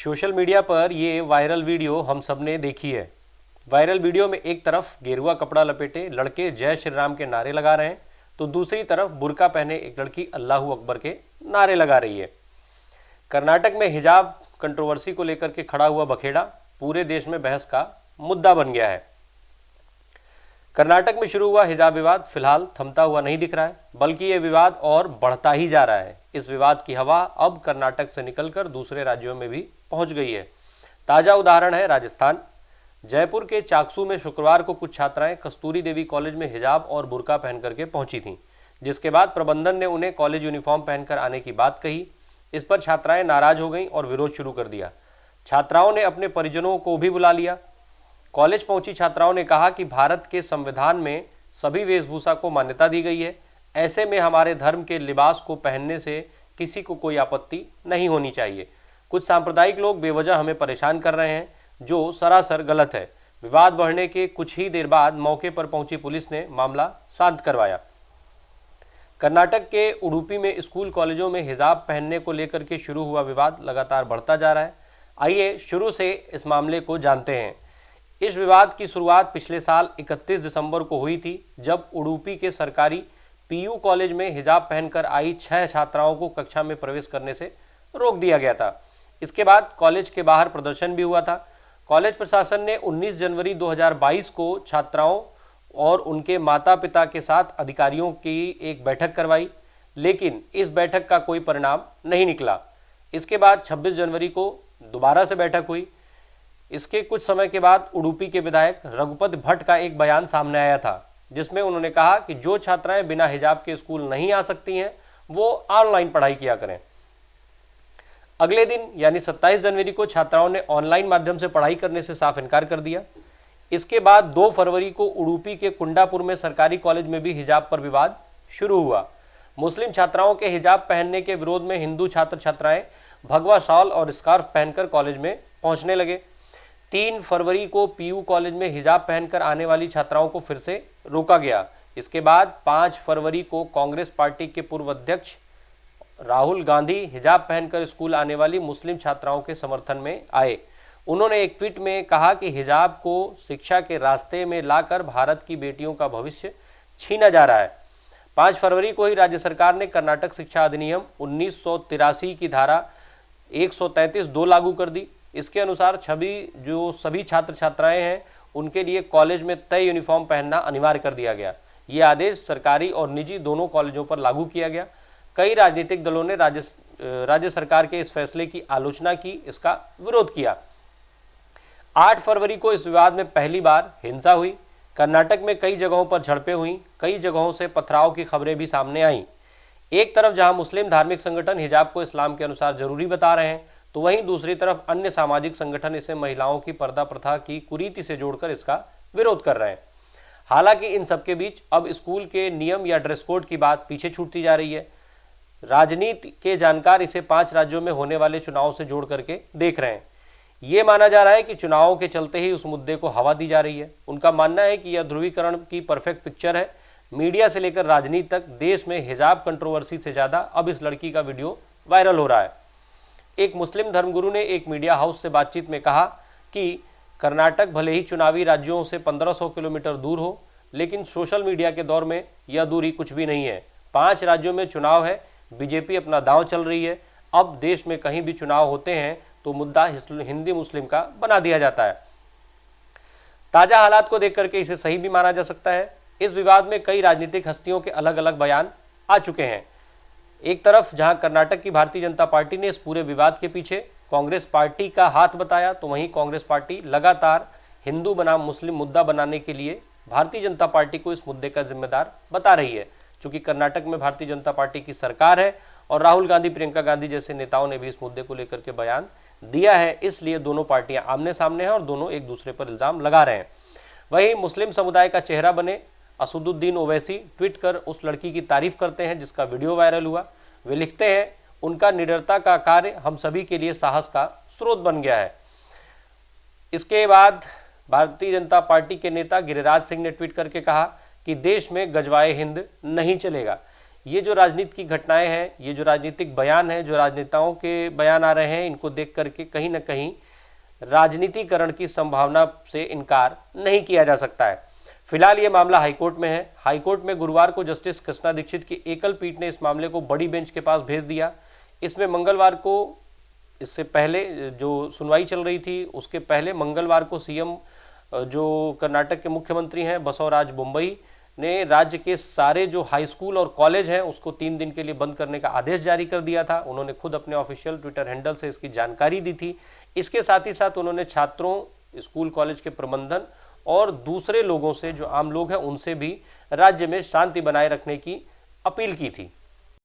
Social media पर ये viral video हम सब ने देखी है। वायरल वीडियो में एक तरफ गेरुआ कपड़ा लपेटे लड़के जय श्री राम के नारे लगा रहे हैं, तो दूसरी तरफ बुर्का पहने एक लड़की अल्लाहू अकबर के नारे लगा रही है। कर्नाटक में हिजाब कंट्रोवर्सी को लेकर के खड़ा हुआ बखेड़ा पूरे देश में बहस का मुद्दा बन गया है। कर्नाटक में शुरू हुआ हिजाब विवाद फिलहाल थमता हुआ नहीं दिख रहा है, बल्कि ये विवाद और बढ़ता ही जा रहा है। इस विवाद की हवा अब कर्नाटक से निकलकर दूसरे राज्यों में भी पहुंच गई है। ताजा उदाहरण है राजस्थान। जयपुर के चाकसू में शुक्रवार को कुछ छात्राएं कस्तूरी देवी कॉलेज में हिजाब और बुर्का पहन करके पहुंची थीं, जिसके बाद प्रबंधन ने उन्हें कॉलेज यूनिफॉर्म पहनकर आने की बात कही। इस पर छात्राएं नाराज हो गईं और विरोध शुरू कर दिया। छात्राओं ने अपने परिजनों को भी बुला लिया। कॉलेज पहुंची छात्राओं ने कहा कि भारत के संविधान में सभी वेशभूषा को मान्यता दी गई है, ऐसे में हमारे धर्म के लिबास को पहनने से किसी को कोई आपत्ति नहीं होनी चाहिए। कुछ सांप्रदायिक लोग बेवजह हमें परेशान कर रहे हैं, जो सरासर गलत है। विवाद बढ़ने के कुछ ही देर बाद मौके पर पहुंची पुलिस ने मामला शांत करवाया। कर्नाटक के उडुपी में स्कूल कॉलेजों में हिजाब पहनने को लेकर के शुरू हुआ विवाद लगातार बढ़ता जा रहा है। आइए शुरू से इस मामले को जानते हैं। इस विवाद की शुरुआत पिछले साल 31 दिसंबर को हुई थी, जब उडुपी के सरकारी पीयू कॉलेज में हिजाब पहनकर आई 6 छात्राओं को कक्षा में प्रवेश करने से रोक दिया गया था। इसके बाद कॉलेज के बाहर प्रदर्शन भी हुआ था। कॉलेज प्रशासन ने 19 जनवरी 2022 को छात्राओं और उनके माता पिता के साथ अधिकारियों की एक बैठक करवाई, लेकिन इस बैठक का कोई परिणाम नहीं निकला। इसके बाद 26 जनवरी को दोबारा से बैठक हुई। इसके कुछ समय के बाद उडुपी के विधायक रघुपति भट्ट का एक बयान सामने आया था, जिसमें उन्होंने कहा कि जो छात्राएं बिना हिजाब के स्कूल नहीं आ सकती हैं, वो ऑनलाइन पढ़ाई किया करें। अगले दिन यानी 27 जनवरी को छात्राओं ने ऑनलाइन माध्यम से पढ़ाई करने से साफ इनकार कर दिया। इसके बाद 2 फरवरी को उडुपी के कुंडापुर में सरकारी कॉलेज में भी हिजाब पर विवाद शुरू हुआ। मुस्लिम छात्राओं के हिजाब पहनने के विरोध में हिंदू छात्र छात्राएं भगवा शॉल और स्कार्फ पहनकर कॉलेज में पहुंचने लगे। 3 फरवरी को पीयू कॉलेज में हिजाब पहनकर आने वाली छात्राओं को फिर से रोका गया। इसके बाद 5 फरवरी को कांग्रेस पार्टी के पूर्व अध्यक्ष राहुल गांधी हिजाब पहनकर स्कूल आने वाली मुस्लिम छात्राओं के समर्थन में आए। उन्होंने एक ट्वीट में कहा कि हिजाब को शिक्षा के रास्ते में लाकर भारत की बेटियों का भविष्य छीना जा रहा है। 5 फरवरी को ही राज्य सरकार ने कर्नाटक शिक्षा अधिनियम 1983 की धारा 133(2) लागू कर दी। इसके अनुसार सभी छात्र छात्राएं हैं, उनके लिए कॉलेज में तय यूनिफॉर्म पहनना अनिवार्य कर दिया गया। ये आदेश सरकारी और निजी दोनों कॉलेजों पर लागू किया गया। कई राजनीतिक दलों ने राज्य सरकार के इस फैसले की आलोचना की, इसका विरोध किया। 8 फरवरी को इस विवाद में पहली बार हिंसा हुई। कर्नाटक में कई जगहों पर झड़पें हुई, कई जगहों से पथराव की खबरें भी सामने आईं। एक तरफ जहां मुस्लिम धार्मिक संगठन हिजाब को इस्लाम के अनुसार जरूरी बता रहे हैं, तो वहीं दूसरी तरफ अन्य सामाजिक संगठन इसे महिलाओं की पर्दा प्रथा की कुरीति से जोड़कर इसका विरोध कर रहे हैं। हालांकि इन सबके बीच अब स्कूल के नियम या ड्रेस कोड की बात पीछे छूटती जा रही है। राजनीति के जानकार इसे 5 राज्यों में होने वाले चुनाव से जोड़ करके देख रहे हैं। ये माना जा रहा है कि चुनावों के चलते ही उस मुद्दे को हवा दी जा रही है। उनका मानना है कि यह ध्रुवीकरण की परफेक्ट पिक्चर है। मीडिया से लेकर राजनीति तक देश में हिजाब कंट्रोवर्सी से ज़्यादा अब इस लड़की का वीडियो वायरल हो रहा है। एक मुस्लिम धर्मगुरु ने एक मीडिया हाउस से बातचीत में कहा कि कर्नाटक भले ही चुनावी राज्यों से 1500 किलोमीटर दूर हो, लेकिन सोशल मीडिया के दौर में यह दूरी कुछ भी नहीं है। 5 राज्यों में चुनाव है, बीजेपी अपना दांव चल रही है। अब देश में कहीं भी चुनाव होते हैं तो मुद्दा हिंदी मुस्लिम का बना दिया जाता है। ताजा हालात को देख करके इसे सही भी माना जा सकता है। इस विवाद में कई राजनीतिक हस्तियों के अलग अलग बयान आ चुके हैं। एक तरफ जहां कर्नाटक की भारतीय जनता पार्टी ने इस पूरे विवाद के पीछे कांग्रेस पार्टी का हाथ बताया, तो वहीं कांग्रेस पार्टी लगातार हिंदू बनाम मुस्लिम मुद्दा बनाने के लिए भारतीय जनता पार्टी को इस मुद्दे का जिम्मेदार बता रही है। चूंकि कर्नाटक में भारतीय जनता पार्टी की सरकार है और राहुल गांधी, प्रियंका गांधी जैसे नेताओं ने भी इस मुद्दे को लेकर के बयान दिया है, इसलिए दोनों पार्टियां आमने सामने हैं और दोनों एक दूसरे पर इल्जाम लगा रहे हैं। वहीं मुस्लिम समुदाय का चेहरा बने असदुद्दीन ओवैसी ट्वीट कर उस लड़की की तारीफ करते हैं जिसका वीडियो वायरल हुआ। वे लिखते हैं, उनका निडरता का कार्य हम सभी के लिए साहस का स्रोत बन गया है। इसके बाद भारतीय जनता पार्टी के नेता गिरिराज सिंह ने ट्वीट करके कहा कि देश में गजवाए हिंद नहीं चलेगा। ये जो राजनीति की घटनाएं हैं, ये जो राजनीतिक बयान है, जो राजनेताओं के बयान आ रहे हैं, इनको देख करके कहीं ना कहीं राजनीतिकरण की संभावना से इनकार नहीं किया जा सकता है। फिलहाल ये मामला हाईकोर्ट में है। हाईकोर्ट में गुरुवार को जस्टिस कृष्णा दीक्षित की एकल पीठ ने इस मामले को बड़ी बेंच के पास भेज दिया। इसमें मंगलवार को, इससे पहले जो सुनवाई चल रही थी उसके पहले मंगलवार को सीएम जो कर्नाटक के मुख्यमंत्री हैं बसवराज बोम्मई ने राज्य के सारे जो हाई स्कूल और कॉलेज हैं उसको 3 दिन के लिए बंद करने का आदेश जारी कर दिया था। उन्होंने खुद अपने ऑफिशियल ट्विटर हैंडल से इसकी जानकारी दी थी। इसके साथ ही साथ उन्होंने छात्रों, स्कूल कॉलेज के प्रबंधन और दूसरे लोगों से, जो आम लोग हैं, उनसे भी राज्य में शांति बनाए रखने की अपील की थी।